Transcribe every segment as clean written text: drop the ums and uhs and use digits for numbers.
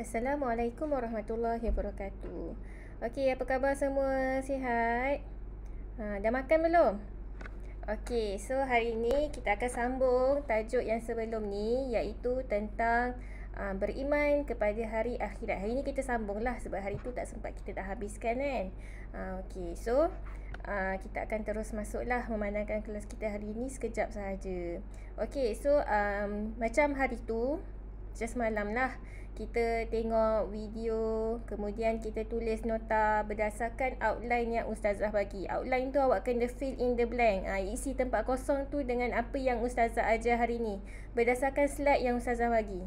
Assalamualaikum warahmatullahi wabarakatuh. Okey, apa khabar semua? Sihat? Dah makan belum? Okey, so hari ini kita akan sambung tajuk yang sebelum ni, iaitu tentang beriman kepada hari akhirat. Hari ni kita sambunglah sebab hari tu tak sempat kita dah habiskan kan. Okey, so kita akan terus masuklah memandangkan kelas kita hari ini sekejap sahaja. Okey, so macam hari tu, just malam lah, kita tengok video, kemudian kita tulis nota berdasarkan outline yang ustazah bagi. Outline tu awak kena fill in the blank. Isi tempat kosong tu dengan apa yang ustazah ajar hari ni berdasarkan slide yang ustazah bagi.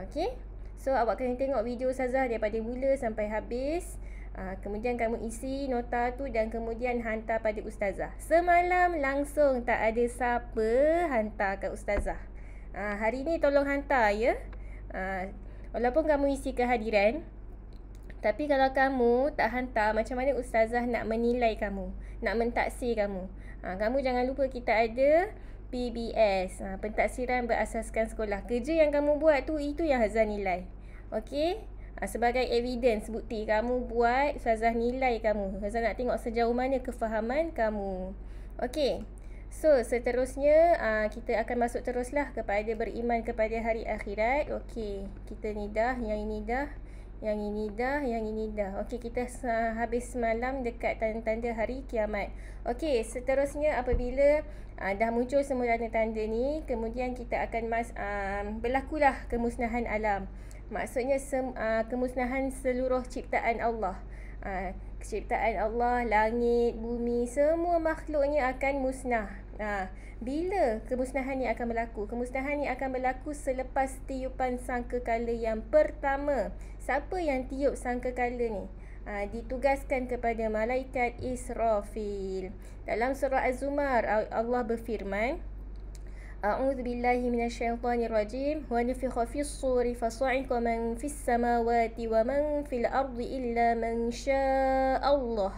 Okay, so awak kena tengok video ustazah daripada mula sampai habis. Kemudian kamu isi nota tu dan kemudian hantar pada ustazah. Semalam langsung tak ada siapa hantar ke ustazah. Hari ni tolong hantar ya. Walaupun kamu isi kehadiran, tapi kalau kamu tak hantar, macam mana ustazah nak menilai kamu, nak mentaksir kamu? Kamu jangan lupa kita ada PBS, pentaksiran berasaskan sekolah. Kerja yang kamu buat tu, itu yang ustazah nilai. Okey? Sebagai evidence, bukti kamu buat, ustazah nilai kamu. Ustazah nak tengok sejauh mana kefahaman kamu. Okey? So, seterusnya kita akan masuk teruslah kepada beriman kepada hari akhirat. Okey, kita ni dah, yang ini dah, yang ini dah, yang ini dah. Okey, kita habis semalam dekat tanda-tanda hari kiamat. Okey, seterusnya apabila dah muncul semua tanda-tanda ni, kemudian kita akan berlakulah kemusnahan alam. Maksudnya kemusnahan seluruh ciptaan Allah. Ciptaan Allah, langit, bumi, semua makhluknya akan musnah. Bila kemusnahan ni akan berlaku? Kemusnahan ni akan berlaku selepas tiupan sangkakala yang pertama. Siapa yang tiup sangkakala ni? Ditugaskan kepada malaikat Israfil. Dalam surah Az-Zumar, Allah berfirman, A'udzu billahi minasyaitonir rajim wa nufikha fis suri fasa'iqa man fis samawati wa man fil ardi illa man syaa Allah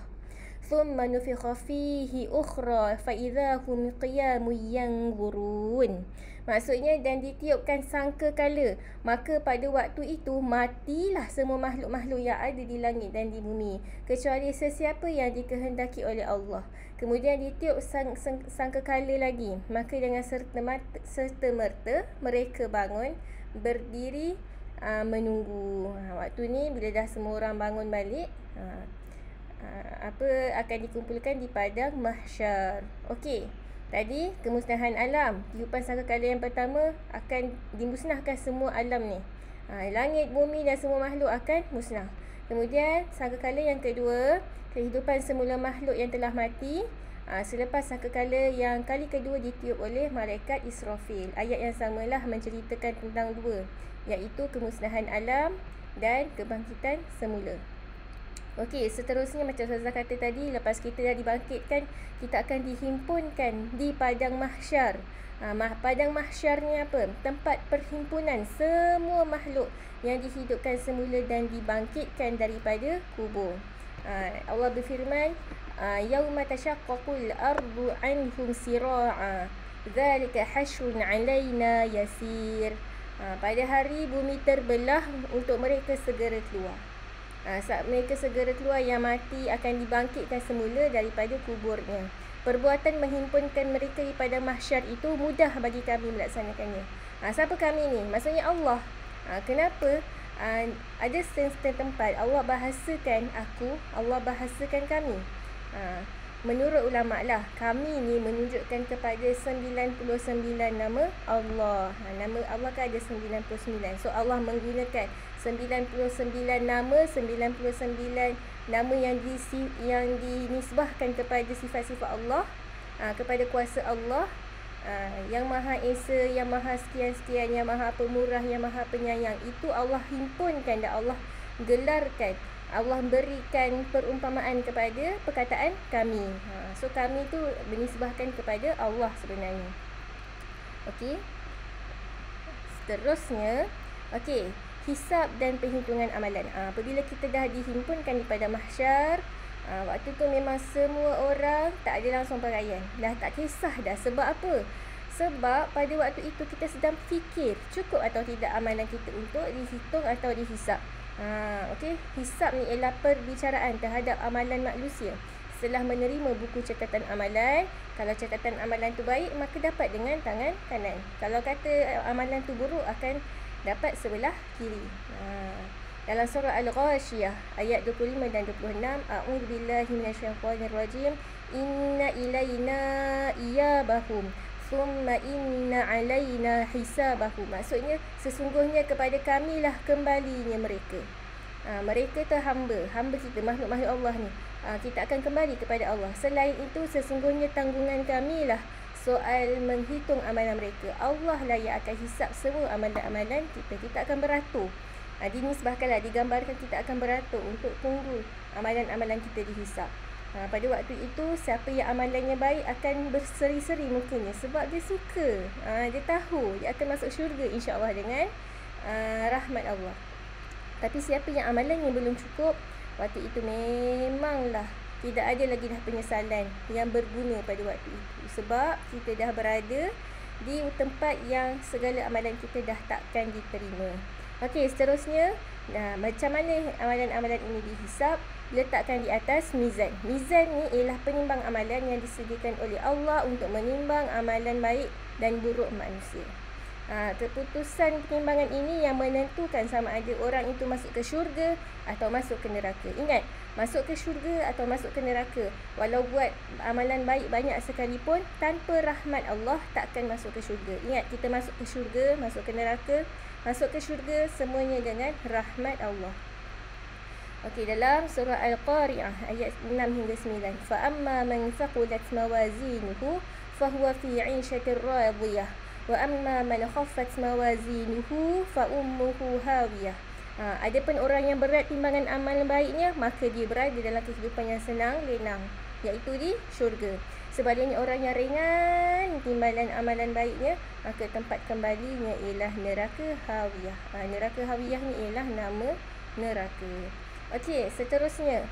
thumma nufikha fihi ukhra fa idza hum qiyamun yanzurun. Maksudnya, dan ditiupkan sangkakala, maka pada waktu itu matilah semua makhluk-makhluk yang ada di langit dan di bumi, kecuali sesiapa yang dikehendaki oleh Allah. Kemudian ditiup sangkakala lagi, maka dengan serta-merta mereka bangun, berdiri, menunggu. Waktu ni bila dah semua orang bangun balik, apa akan dikumpulkan di padang mahsyar. Okey, tadi kemusnahan alam, tiupan sangkakala yang pertama akan dimusnahkan semua alam ni. Langit, bumi dan semua makhluk akan musnah. Kemudian sangkakala yang kedua, kehidupan semula makhluk yang telah mati. Selepas sangkakala yang kali kedua ditiup oleh malaikat Israfil. Ayat yang samalah menceritakan tentang dua, iaitu kemusnahan alam dan kebangkitan semula. Okey, seterusnya macam Ustazah kata tadi, lepas kita dah dibangkitkan, kita akan dihimpunkan di padang mahsyar. Padang mahsyar ni apa? Tempat perhimpunan semua makhluk yang dihidupkan semula dan dibangkitkan daripada kubur. Allah berfirman, yauma tashaqqaqul ardu anhum sira'a dzalika hasyrun 'alaina yasir. Pada hari bumi terbelah untuk mereka segera keluar. Saat mereka segera keluar, yang mati akan dibangkitkan semula daripada kuburnya. Perbuatan menghimpunkan mereka di padang mahsyar itu mudah bagi kami melaksanakannya. Siapa kami ni? Maksudnya Allah. Kenapa? Ada setengah tempat Allah bahasakan aku, Allah bahasakan kami. Menurut ulama lah, kami ni menunjukkan kepada 99 nama Allah. Nama Allah kan ada 99. So Allah menggunakan 99 nama, 99 nama yang dinisbahkan kepada sifat-sifat Allah, kepada kuasa Allah, yang Maha Esa, yang Maha sekian-sekian, yang Maha Pemurah, yang Maha Penyayang. Itu Allah himpunkan dan Allah gelarkan. Allah berikan perumpamaan kepada perkataan kami. So kami tu bernisbahkan kepada Allah sebenarnya. Okey. Seterusnya, okey, hisab dan perhitungan amalan. Apabila kita dah dihimpunkan di padang mahsyar, waktu tu memang semua orang tak ada langsung pakaian. Dah tak kisah dah. Sebab apa? Sebab pada waktu itu kita sedang fikir cukup atau tidak amalan kita untuk dihitung atau dihisap. Okey, hisap ni ialah perbicaraan terhadap amalan manusia. Setelah menerima buku catatan amalan, kalau catatan amalan tu baik, maka dapat dengan tangan kanan. Kalau kata amalan tu buruk, akan dapat sebelah kiri. Dalam surah Al-Ghashiyah ayat 25 dan 26, A'udzubillahi minasyaitonirrajim. Inna ilaina iyabahum summa inna alaina hisabahum. Maksudnya sesungguhnya kepada kamilah kembalinya mereka. Mereka tu hamba kita, makhluk-makhluk Allah ni. Kita akan kembali kepada Allah. Selain itu sesungguhnya tanggungan kamilah soal menghitung amalan mereka. Allah lah yang akan hisap semua amalan-amalan kita. Kita akan beratur. Dinisbahkanlah, digambarkan kita akan beratur untuk tunggu amalan-amalan kita dihisap. Pada waktu itu siapa yang amalannya baik akan berseri-seri mukanya sebab dia suka. Dia tahu dia akan masuk syurga insya-Allah dengan rahmat Allah. Tapi siapa yang amalannya belum cukup, waktu itu memanglah tidak ada lagi dah penyesalan yang berguna pada waktu itu. Sebab kita dah berada di tempat yang segala amalan kita dah takkan diterima. Okey, seterusnya, macam mana amalan-amalan ini dihisap? Letakkan di atas mizan. Mizan ni ialah penimbang amalan yang disediakan oleh Allah untuk menimbang amalan baik dan buruk manusia. Keputusan penimbangan ini yang menentukan sama ada orang itu masuk ke syurga atau masuk ke neraka. Ingat, masuk ke syurga atau masuk ke neraka, walau buat amalan baik banyak sekalipun, tanpa rahmat Allah takkan masuk ke syurga. Ingat, kita masuk ke syurga, masuk ke neraka, masuk ke syurga semuanya dengan rahmat Allah. Okey, dalam surah Al-Qari'ah ayat 6 hingga 9. Fa amma man thaqulat mawazinuhu fahuwa fi 'ishatir radiyah wa amma man khaffat mawazinuhu fa ummuhu hawiyah. Adapun orang yang berat timbangan amalan baiknya, maka dia berada dalam kehidupan yang senang lenang, iaitu di syurga. Sebaliknya orang yang ringan timbangan amalan baiknya, maka tempat kembalinya ialah neraka hawiyah. Neraka hawiyah ni ialah nama neraka. Okey, seterusnya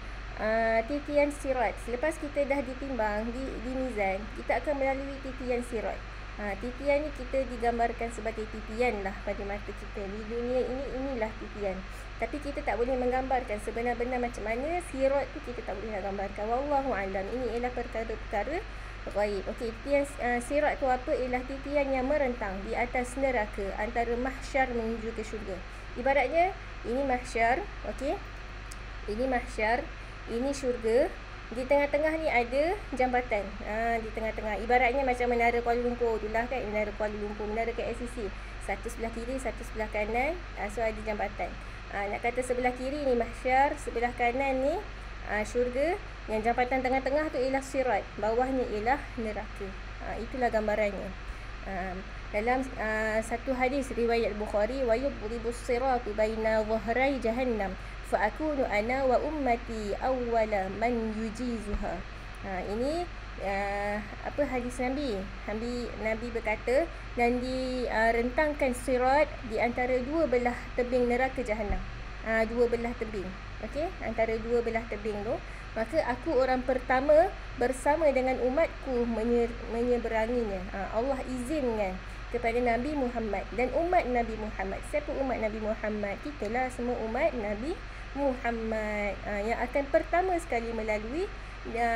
titian sirat. Selepas kita dah ditimbang di mizan, kita akan melalui titian sirat. Titian ni kita digambarkan sebagai titian lah pada mata kita. Di dunia ini, inilah titian. Tapi kita tak boleh menggambarkan sebenar-benar macam mana sirat tu, kita tak boleh nak gambarkan. Wallahu alam. Ini ialah perkara-perkara ghaib. Okey, titian sirat tu apa? Ialah titian yang merentang di atas neraka antara mahsyar menuju ke syurga. Ibaratnya ini mahsyar, okey. Ini mahsyar, ini syurga. Di tengah-tengah ni ada jambatan. Di tengah-tengah. Ibaratnya macam Menara Kuala Lumpur tu lah kan. Menara Kuala Lumpur, Menara KLCC. Satu sebelah kiri, satu sebelah kanan. So ada jambatan. Nak kata sebelah kiri ni mahsyar, sebelah kanan ni syurga. Yang jambatan tengah-tengah tu ialah sirat. Bawahnya ialah neraka. Itulah gambarannya. Dalam satu hadis riwayat Bukhari, wa yudribus siratu baina dhahrai jahannam fa akunu ana wa ummati awwala man yujizuha. Ini apa hadis Nabi? Nabi berkata, dan direntangkan sirat di antara dua belah tebing neraka jahanam. Dua belah tebing. Okey, antara dua belah tebing tu, maka aku orang pertama bersama dengan umatku menyeberanginya. Allah izinkan kepada Nabi Muhammad dan umat Nabi Muhammad. Siapa umat Nabi Muhammad? Kitalah semua umat Nabi Muhammad yang akan pertama sekali melalui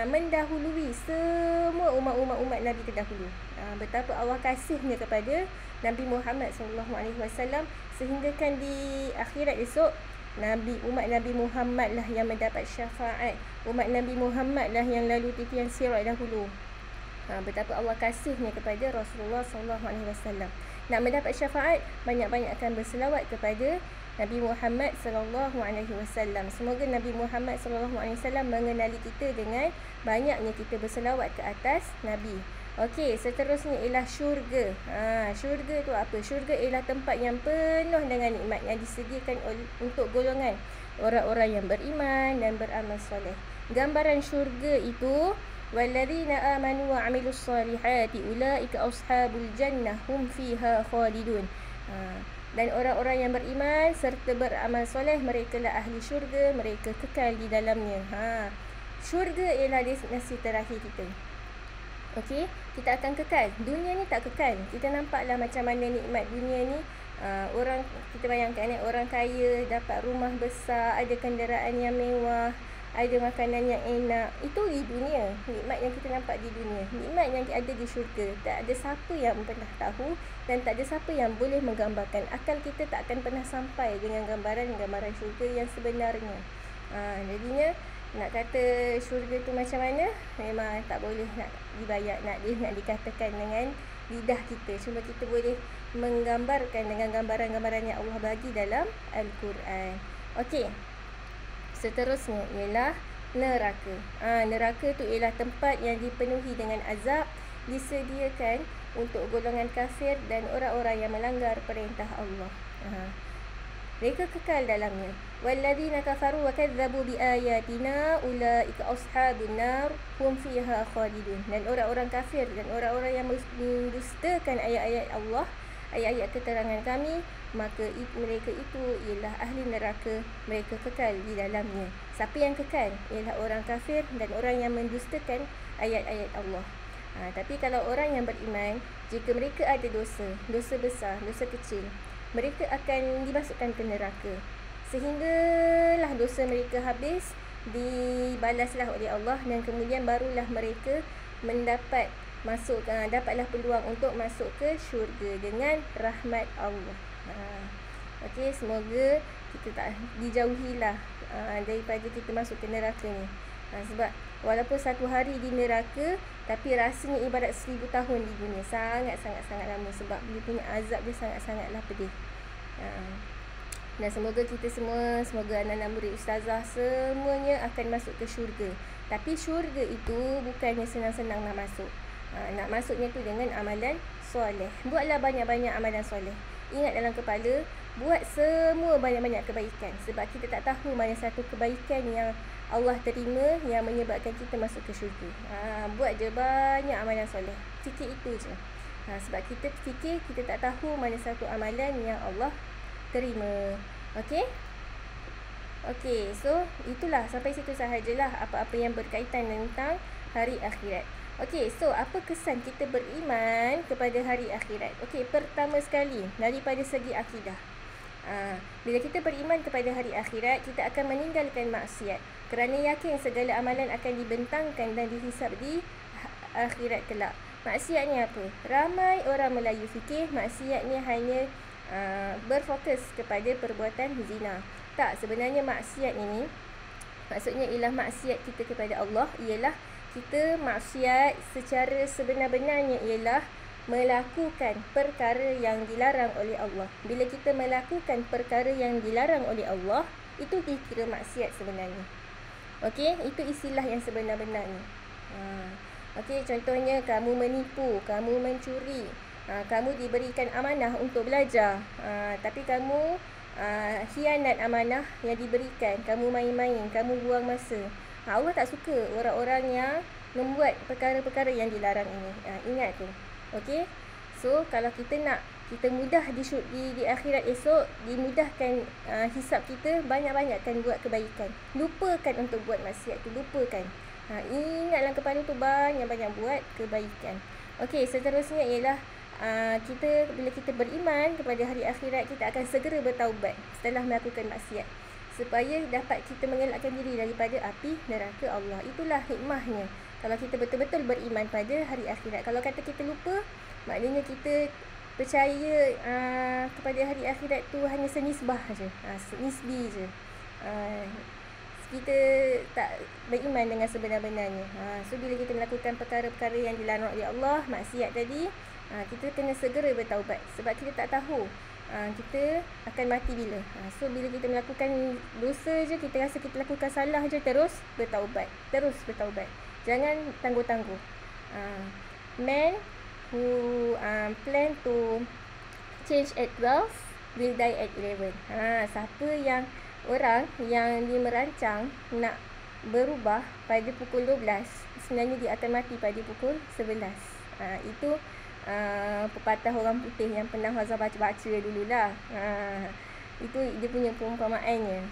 mendahului semua umat-umat Nabi terdahulu. Betapa Allah kasihnya kepada Nabi Muhammad SAW, sehingga kan di akhirat esok umat Nabi Muhammad lah yang mendapat syafaat. Umat Nabi Muhammad lah yang lalu titian sirat dahulu. Betapa Allah kasihnya kepada Rasulullah SAW. Nak mendapat syafaat, banyak-banyakkan berselawat kepada Nabi Muhammad SAW. Semoga Nabi Muhammad SAW mengenali kita dengan banyaknya kita berselawat ke atas Nabi. Okey, seterusnya ialah syurga. Syurga tu apa? Syurga ialah tempat yang penuh dengan nikmat yang disediakan untuk golongan orang-orang yang beriman dan beramal soleh. Gambaran syurga itu, walladzina amanu wa 'amilus solihati ulaika ashabul jannah hum fiha khalidun. Dan orang-orang yang beriman serta beramal soleh, merekalah ahli syurga, mereka kekal di dalamnya. Syurga ialah destinasi terakhir kita. Okey, kita akan kekal. Dunia ni tak kekal. Kita nampaklah macam mana nikmat dunia ni. Orang, kita bayangkan orang kaya dapat rumah besar, ada kenderaan yang mewah, ada makanan yang enak. Itu di dunia. Nikmat yang kita nampak di dunia. Nikmat yang ada di syurga. Tak ada siapa yang pernah tahu dan tak ada siapa yang boleh menggambarkan. Akal kita tak akan pernah sampai dengan gambaran-gambaran syurga yang sebenarnya. Jadinya nak kata syurga tu macam mana, memang tak boleh nak dibayar, nak dikatakan dengan lidah kita. Cuma kita boleh menggambarkan dengan gambaran-gambaran yang Allah bagi dalam Al-Quran. Okey. Seterusnya ialah neraka. Neraka tu ialah tempat yang dipenuhi dengan azab, disediakan untuk golongan kafir dan orang-orang yang melanggar perintah Allah. Mereka kekal dalamnya. Walladzina kafaru wa kadzabu biayatina ulaika ashabun nar hum fiha khalidun. Dan orang-orang kafir dan orang-orang yang mendustakan ayat-ayat Allah, ayat-ayat keterangan kami, maka mereka itu ialah ahli neraka, mereka kekal di dalamnya. Siapa yang kekal? Ialah orang kafir dan orang yang mendustakan ayat-ayat Allah. Tapi kalau orang yang beriman, jika mereka ada dosa, dosa besar, dosa kecil, mereka akan dimasukkan ke neraka. Sehinggalah dosa mereka habis, dibalaslah oleh Allah, dan kemudian barulah mereka mendapat dapatlah peluang untuk masuk ke syurga dengan rahmat Allah. Okey, semoga kita tak dijauhilah daripada kita masuk ke neraka ni. Sebab walaupun satu hari di neraka, tapi rasanya ibarat 1000 tahun di dunia. Sangat-sangat lama, sebab dia punya azab dia sangat-sangatlah pedih. Dan semoga kita semua, semoga anak-anak murid ustazah semuanya akan masuk ke syurga. Tapi syurga itu bukannya senang-senang nak masuk. Nak masuknya tu dengan amalan soleh. Buatlah banyak-banyak amalan soleh. Ingat dalam kepala, buat semua banyak-banyak kebaikan. Sebab kita tak tahu mana satu kebaikan yang Allah terima yang menyebabkan kita masuk ke syurga. Buat je banyak amalan soleh. Fikir itu je. Sebab kita fikir, kita tak tahu mana satu amalan yang Allah terima. Okey? Okey, so itulah, sampai situ sahajalah apa-apa yang berkaitan tentang hari akhirat. Okey, so apa kesan kita beriman kepada hari akhirat? Okey, pertama sekali daripada segi akidah. Bila kita beriman kepada hari akhirat, kita akan meninggalkan maksiat kerana yakin segala amalan akan dibentangkan dan dihisap di akhirat kelak. Maksiat ni apa? Ramai orang Melayu fikir maksiat ni hanya berfokus kepada perbuatan zina. Tak, sebenarnya maksiat ini maksudnya ialah maksiat kita kepada Allah, ialah kita maksiat secara sebenar-benarnya ialah melakukan perkara yang dilarang oleh Allah. Bila kita melakukan perkara yang dilarang oleh Allah, itu dikira maksiat sebenarnya. Okey, itu istilah yang sebenar-benarnya. Okey, contohnya kamu menipu, kamu mencuri, kamu diberikan amanah untuk belajar, tapi kamu khianat amanah yang diberikan, kamu main-main, kamu buang masa. Allah tak suka orang-orang yang membuat perkara-perkara yang dilarang ini. Ingat tu. Okey. So kalau kita nak kita mudah di akhirat esok, dimudahkan hisap kita, banyak-banyakkan buat kebaikan. Lupakan untuk buat maksiat tu, lupakan. Ingatlah kepala tu banyak-banyak buat kebaikan. Okey, seterusnya ialah bila kita beriman kepada hari akhirat, kita akan segera bertaubat setelah melakukan maksiat, supaya dapat kita mengelakkan diri daripada api neraka Allah. Itulah hikmahnya kalau kita betul-betul beriman pada hari akhirat. Kalau kata kita lupa, maknanya kita percaya kepada hari akhirat tu hanya senisbah je, nisbi je. Kita tak beriman dengan sebenar-benarnya. So bila kita melakukan perkara-perkara yang dilarang oleh Allah, maksiat tadi, kita kena segera bertaubat. Sebab kita tak tahu kita akan mati bila. So bila kita melakukan dosa je, kita rasa kita lakukan salah je, terus bertaubat. Jangan tangguh-tangguh. Man who plan to change at 12 will die at 11. Siapa yang orang yang dia merancang nak berubah pada pukul 12, sebenarnya dia akan mati pada pukul 11. Itu pepatah orang putih yang pernah Hazal baca-baca dululah. Itu dia punya perumpamaannya.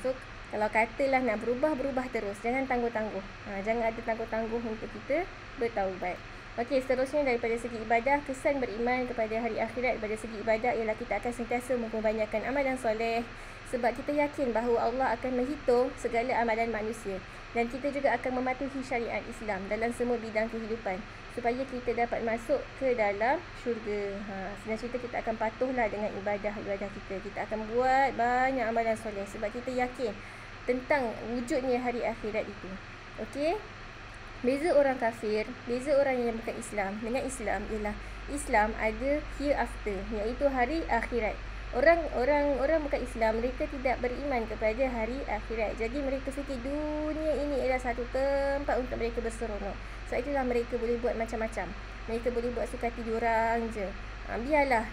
So kalau katalah nak berubah terus, jangan tangguh-tangguh. Jangan ada tangguh-tangguh untuk kita bertaubat. Okey, seterusnya daripada segi ibadah, kesan beriman kepada hari akhirat daripada segi ibadah ialah kita akan sentiasa memperbanyakkan amalan soleh sebab kita yakin bahawa Allah akan menghitung segala amalan manusia dan kita juga akan mematuhi syariat Islam dalam semua bidang kehidupan supaya kita dapat masuk ke dalam syurga. Senang cerita kita akan patuhlah dengan ibadah-ibadah kita. Kita akan buat banyak amalan soleh sebab kita yakin tentang wujudnya hari akhirat itu. Okey? Beza orang kafir, beza orang yang bukan Islam dengan Islam ialah Islam ada hereafter, iaitu hari akhirat. Orang bukan Islam, mereka tidak beriman kepada hari akhirat. Jadi mereka fikir dunia ini ialah satu tempat untuk mereka berseronok. Sebab itulah mereka boleh buat macam-macam. Mereka boleh buat suka hati diorang je. Biarlah.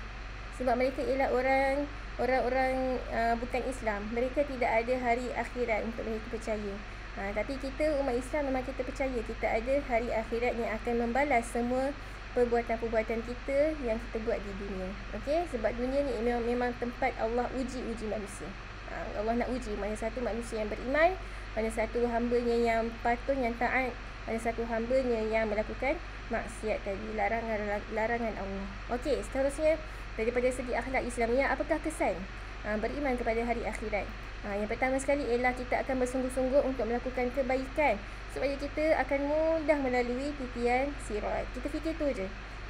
Sebab mereka ialah orang-orang bukan Islam. Mereka tidak ada hari akhirat untuk mereka percaya. Tapi kita umat Islam memang kita percaya kita ada hari akhirat yang akan membalas semua perbuatan-perbuatan kita yang kita buat di dunia. Okey, sebab dunia ni memang tempat Allah uji manusia. Allah nak uji mana satu manusia yang beriman, mana satu hamba-Nya yang patuh, yang taat, mana satu hamba-Nya yang melakukan maksiat tadi, larangan Allah. Okey, seterusnya daripada segi akhlak Islamiah, apakah kesan beriman kepada hari akhirat? Yang pertama sekali ialah kita akan bersungguh-sungguh untuk melakukan kebaikan supaya kita akan mudah melalui titian sirat. Kita fikir tu je.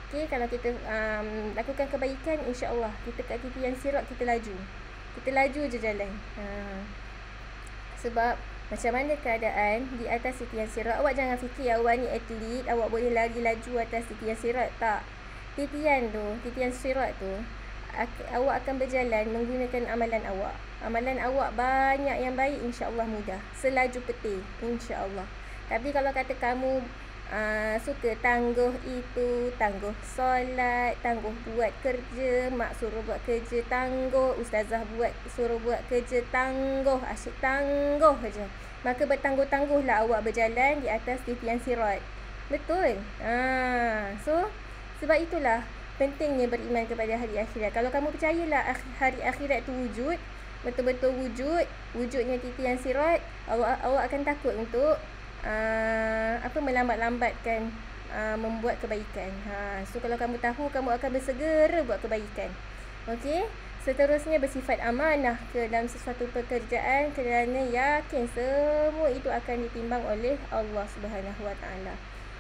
Okey, kalau kita lakukan kebaikan, insya-Allah kita kat titian sirat kita laju. Kita laju je jalan. Sebab macam mana keadaan di atas titian sirat, awak jangan fikir awak ni atlet, awak boleh lari laju atas titian sirat. Tak. Titian sirat tu awak akan berjalan menggunakan amalan awak. Amalan awak banyak yang baik, insya-Allah mudah. Selaju peti, insya-Allah. Tapi kalau kata kamu suka tangguh itu, tangguh solat, tangguh buat kerja, mak suruh buat kerja tangguh, ustazah suruh buat kerja tangguh, asyik tangguh saja, maka bertangguh-tangguhlah awak berjalan di atas titian sirat. Betul? So sebab itulah pentingnya beriman kepada hari akhirat. Kalau kamu percayalah hari akhirat tu wujud, betul-betul wujudnya titian sirat, awak akan takut untuk melambat-lambatkan membuat kebaikan. So kalau kamu tahu, kamu akan bersegera buat kebaikan. Okey, seterusnya bersifat amanah ke dalam sesuatu pekerjaan kerana yakin semua itu akan ditimbang oleh Allah Subhanahu Wa Taala.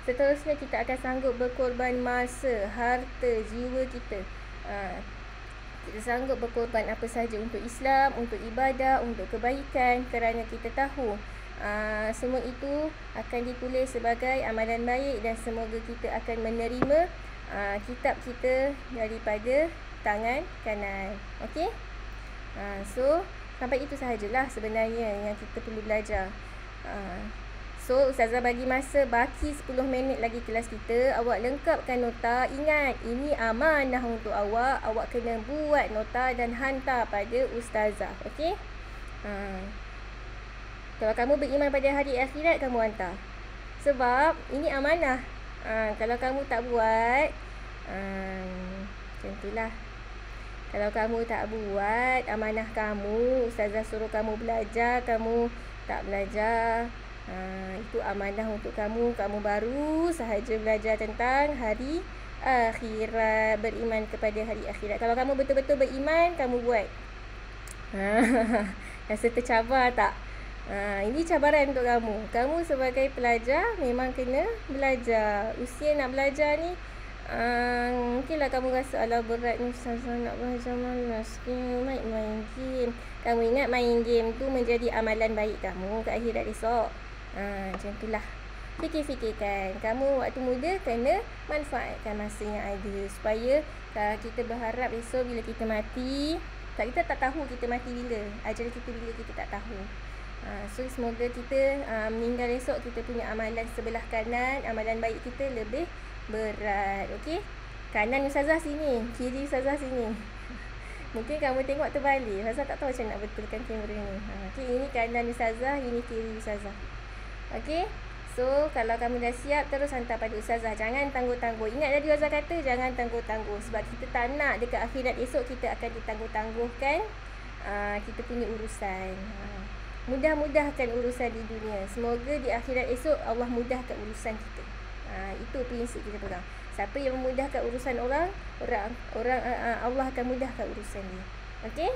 Seterusnya kita akan sanggup berkorban masa, harta, jiwa kita. Kita sanggup berkorban apa sahaja untuk Islam, untuk ibadah, untuk kebaikan kerana kita tahu semua itu akan ditulis sebagai amalan baik dan semoga kita akan menerima kitab kita daripada tangan kanan. Okey? So sampai itu sahajalah sebenarnya yang kita perlu belajar. So, Ustazah bagi masa baki 10 minit lagi kelas kita. Awak lengkapkan nota. Ingat, ini amanah untuk awak. Awak kena buat nota dan hantar pada Ustazah. Okey? Kalau kamu beriman pada hari akhirat, kamu hantar. Sebab, ini amanah. Kalau kamu tak buat, macam itulah. Kalau kamu tak buat amanah kamu, Ustazah suruh kamu belajar, kamu tak belajar, itu amanah untuk kamu. Kamu baru sahaja belajar tentang hari akhirat, beriman kepada hari akhirat. Kalau kamu betul-betul beriman, kamu buat. Rasa tercabar tak? Ini cabaran untuk kamu. Kamu sebagai pelajar memang kena belajar. Usia nak belajar ni, mungkinlah kamu rasa alah berat ni, Ustazah nak belajar malas, main game. Kamu ingat main game tu menjadi amalan baik kamu ke akhirat esok. Macam itulah. Fikir-fikirkan. Kamu waktu muda kena manfaatkan masa yang ada supaya kita berharap esok bila kita mati, kita tak tahu kita mati bila, ajal kita bila, kita tak tahu. So semoga kita meninggal esok, kita punya amalan sebelah kanan, amalan baik kita lebih berat. Okey? Kanan Ustazah sini, kiri Ustazah sini. Mungkin kamu tengok terbalik. Ustazah tak tahu macam nak betulkan kamera ni. Okey, ini kanan Ustazah, ini kiri Ustazah. Okey? So, kalau kamu dah siap, terus hantar pada Ustazah. Jangan tangguh-tangguh. Ingat tadi Ustazah kata, jangan tangguh-tangguh. Sebab kita tak nak dekat akhirat esok kita akan ditangguh-tangguhkan kita punya urusan. Mudah-mudahkan urusan di dunia. Semoga di akhirat esok Allah mudahkan urusan kita. Itu prinsip kita pegang. Siapa yang memudahkan urusan orang, Allah akan mudahkan urusan dia. Okey?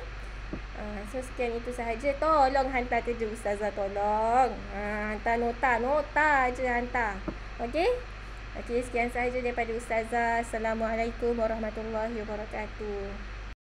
So sekian itu sahaja. Tolong hantar kerja ustazah, tolong. Hantar nota je hantar. Okey? Okey, sekian sahaja daripada ustazah. Assalamualaikum warahmatullahi wabarakatuh.